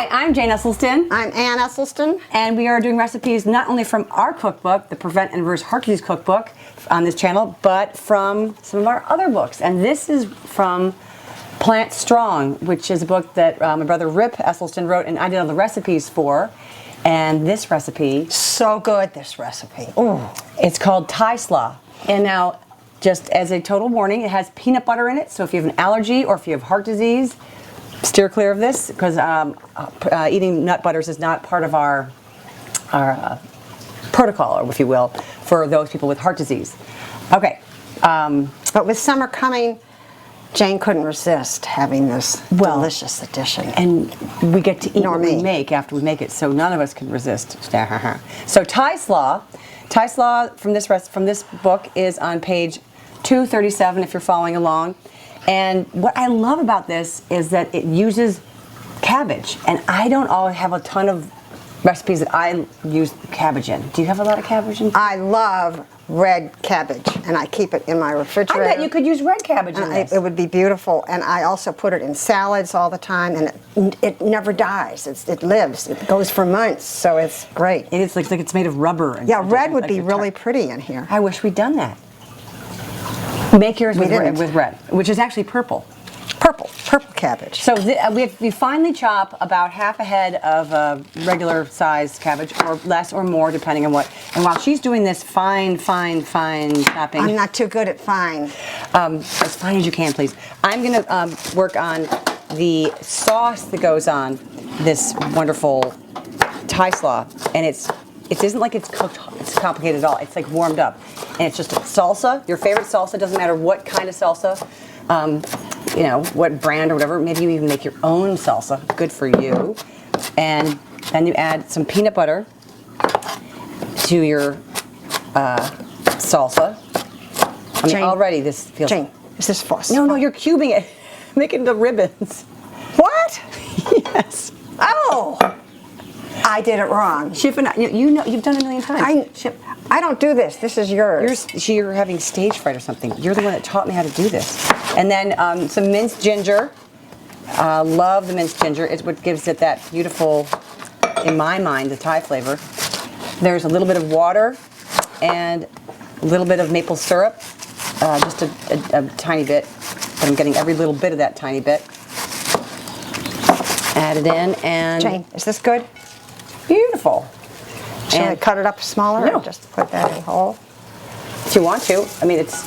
Hi, I'm Jane Esselstyn. I'm Ann Esselstyn. And we are doing recipes not only from our cookbook, the Prevent and Reverse Heart Disease Cookbook on this channel, but from some of our other books. And this is from Plant Strong, which is a book that my brother Rip Esselstyn wrote and I did all the recipes for. And this recipe... So good, this recipe. Ooh, it's called Thai Slaw. And now, just as a total warning, it has peanut butter in it, so if you have an allergy or if you have heart disease, steer clear of this, because eating nut butters is not part of our protocol, or if you will, for those people with heart disease. Okay. But with summer coming, Jane couldn't resist having this delicious addition. And we get to eat what we make after we make it, so none of us can resist. So Thai Slaw from this book is on page 237 if you're following along. And what I love about this is that it uses cabbage, and I don't always have a ton of recipes that I use cabbage in. Do you have a lot of cabbage in? I love red cabbage, and I keep it in my refrigerator. I bet you could use red cabbage in this. It would be beautiful, and I also put it in salads all the time, and it never dies. It lives. It goes for months, so it's great. It is like it's made of rubber. And yeah, red would be really pretty in here. I wish we'd done that. Make yours with red, which is actually purple. Purple cabbage. So we finely chop about half a head of regular sized cabbage, or less or more, depending on what. And while she's doing this fine chopping. I'm not too good at fine. As fine as you can, please. I'm going to work on the sauce that goes on this wonderful Thai slaw, and it isn't like it's cooked, it's complicated at all. It's like warmed up. And it's just salsa, your favorite salsa, doesn't matter what kind of salsa, you know, what brand or whatever. Maybe you even make your own salsa, good for you. And then you add some peanut butter to your salsa. I mean, Jane, already this feels... Jane, is this false? No, you're cubing it, making the ribbons. What? Yes. Oh! I did it wrong. Chef and you know, you've done it a million times. I don't do this. This is yours. You're having stage fright or something. You're the one that taught me how to do this. And then some minced ginger. Love the minced ginger. It's what gives it that beautiful, in my mind, the Thai flavor. There's a little bit of water and a little bit of maple syrup. Just a tiny bit. But I'm getting every little bit of that tiny bit. Add it in and... Jane, is this good? Beautiful. Should I cut it up smaller? No. Or just put that in whole? If you want to. I mean, it's.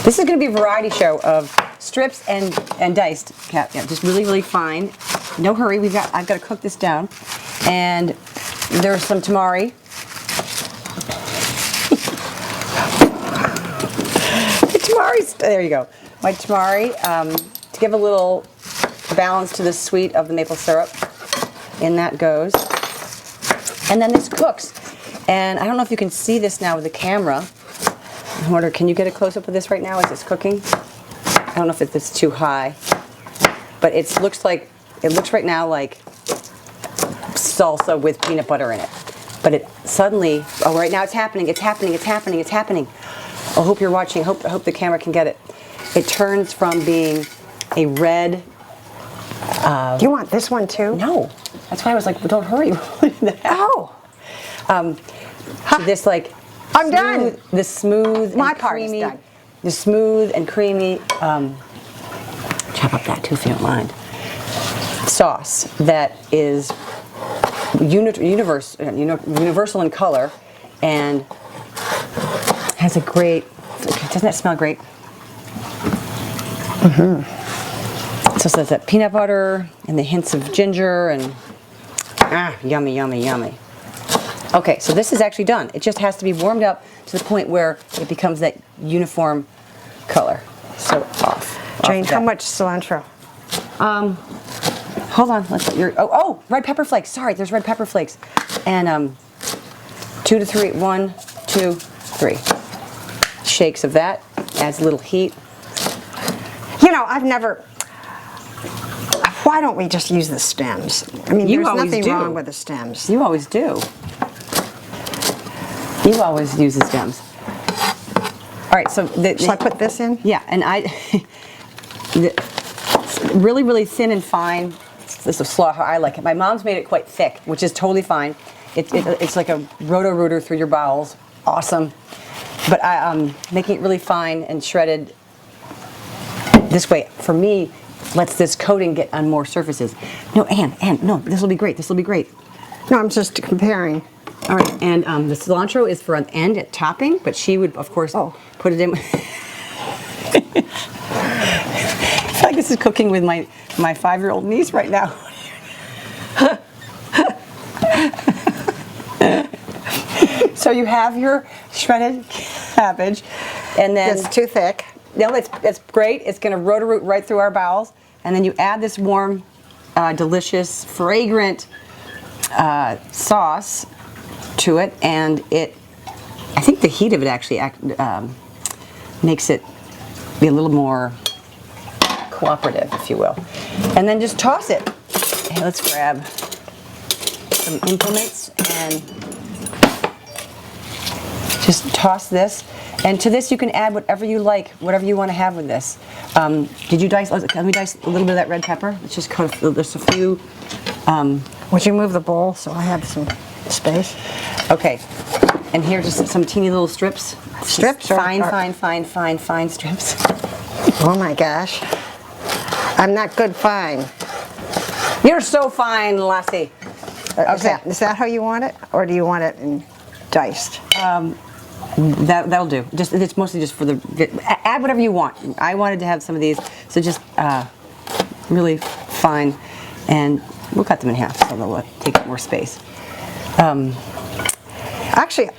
This is going to be a variety show of strips and diced. Yeah, just really fine. No hurry. I've got to cook this down. And there's some tamari. The tamari's. There you go. My tamari to give a little balance to the sweet of the maple syrup. In that goes. And then this cooks. And I don't know if you can see this now with the camera. I wonder, can you get a close-up of this right now as it's cooking? I don't know if it's too high. But it looks right now like salsa with peanut butter in it. But it suddenly, right now it's happening. I hope you're watching. I hope the camera can get it. It turns from being a red... Do you want this one too? No. That's why I was like, well, don't hurry. Oh. So this like... I'm done. The smooth My and part creamy... is done. The smooth and creamy... chop up that too if you don't mind. Sauce that is universal in color and has a great... Doesn't that smell great? Mm-hmm. So it's that peanut butter and the hints of ginger and yummy. Okay, so this is actually done. It just has to be warmed up to the point where it becomes that uniform color. So off. Jane, how much cilantro? Hold on. Let's let red pepper flakes. Sorry, there's red pepper flakes. And 2 to 3. 1, 2, 3 shakes of that. Adds a little heat. You know, I've never... Why don't we just use the stems? I mean, there's nothing wrong with the stems. You always do. You always use the stems. All right, so... Shall I put this in? Yeah, and really thin and fine this is slaw how I like it. My mom's made it quite thick, which is totally fine. It's like a roto-rooter through your bowels. Awesome. But making it really fine and shredded this way, for me, lets this coating get on more surfaces. No, Ann, no, this will be great. This will be great. No, I'm just comparing. All right, and the cilantro is for an end at topping, but she would, of course, put it in. I feel like this is cooking with my 5-year-old niece right now. So you have your shredded cabbage, and then It's too thick. no, it's great. It's going to root right through our bowels, and then you add this warm, delicious, fragrant sauce to it, and I think the heat of it actually makes it be a little more cooperative, if you will. And then just toss it. Okay, let's grab some implements and just toss this. And to this you can add whatever you like, whatever you want to have with this. Did you dice? Let me dice a little bit of that red pepper. Let's just cut just a few. Would you move the bowl so I have some space? Okay. And here just some teeny little strips. Strips? Fine strips. Oh my gosh. I'm not good fine. You're so fine, lassie. Is that how you want it? Or do you want it diced? That'll do. It's mostly just for add whatever you want. I wanted to have some of these, so just really fine, and we'll cut them in half so they'll take up more space. Actually,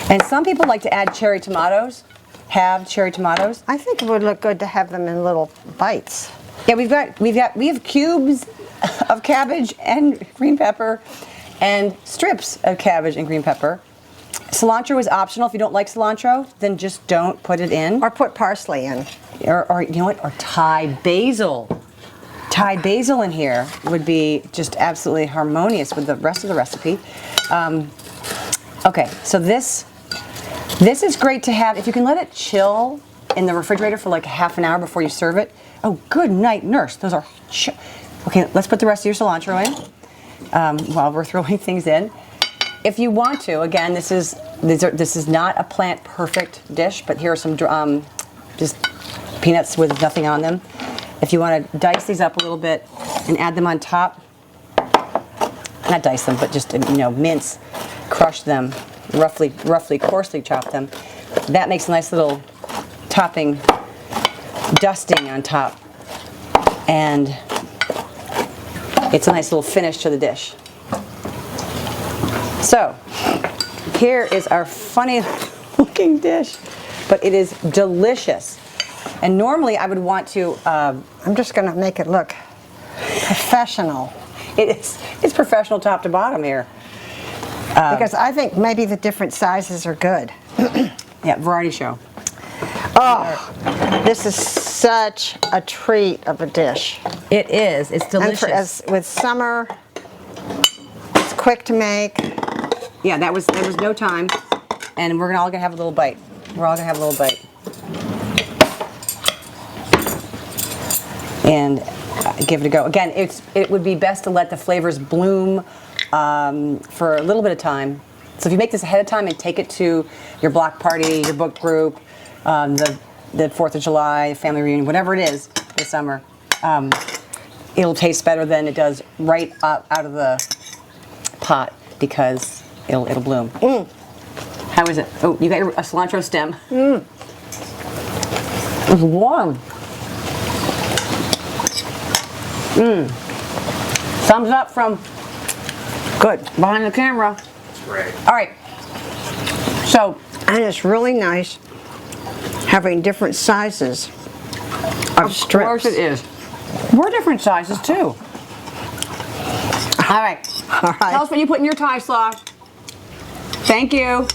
and some people like to add cherry tomatoes. Have cherry tomatoes. I think it would look good to have them in little bites. Yeah, we have cubes of cabbage and green pepper, and strips of cabbage and green pepper. Cilantro is optional. If you don't like cilantro, then just don't put it in. Or put parsley in. Or you know what? Or Thai basil. Thai basil in here would be just absolutely harmonious with the rest of the recipe. Okay, so this is great to have if you can let it chill in the refrigerator for like half an hour before you serve it. Oh, good night, nurse. Those are. Okay, let's put the rest of your cilantro in while we're throwing things in. If you want to, again, this is not a plant perfect dish, but here are some just peanuts with nothing on them. If you want to dice these up a little bit and add them on top, not dice them, but just mince, crush them, roughly coarsely chop them. That makes a nice little topping dusting on top, and it's a nice little finish to the dish. So here is our funny looking dish, but it is delicious. And normally I would want to I'm just going to make it look professional. It's professional top to bottom here. Because I think maybe the different sizes are good. Yeah, variety show. Oh, this is such a treat of a dish. It is. It's delicious. And with summer, it's quick to make. Yeah, there was no time, and we're all gonna have a little bite. We're all gonna have a little bite. And give it a go. Again, it would be best to let the flavors bloom for a little bit of time. So if you make this ahead of time and take it to your block party, your book group, the 4th of July, family reunion, whatever it is this summer, it'll taste better than it does right out of the pot because it'll bloom. Mm. How is it? Oh, you got a cilantro stem. Mm. It's warm. Mm. Thumbs up from good behind the camera. That's great. All right. So, and it's really nice having different sizes of strips. Of course it is. We're different sizes too. All right. All right. Tell us what you put in your Thai slaw. Thank you.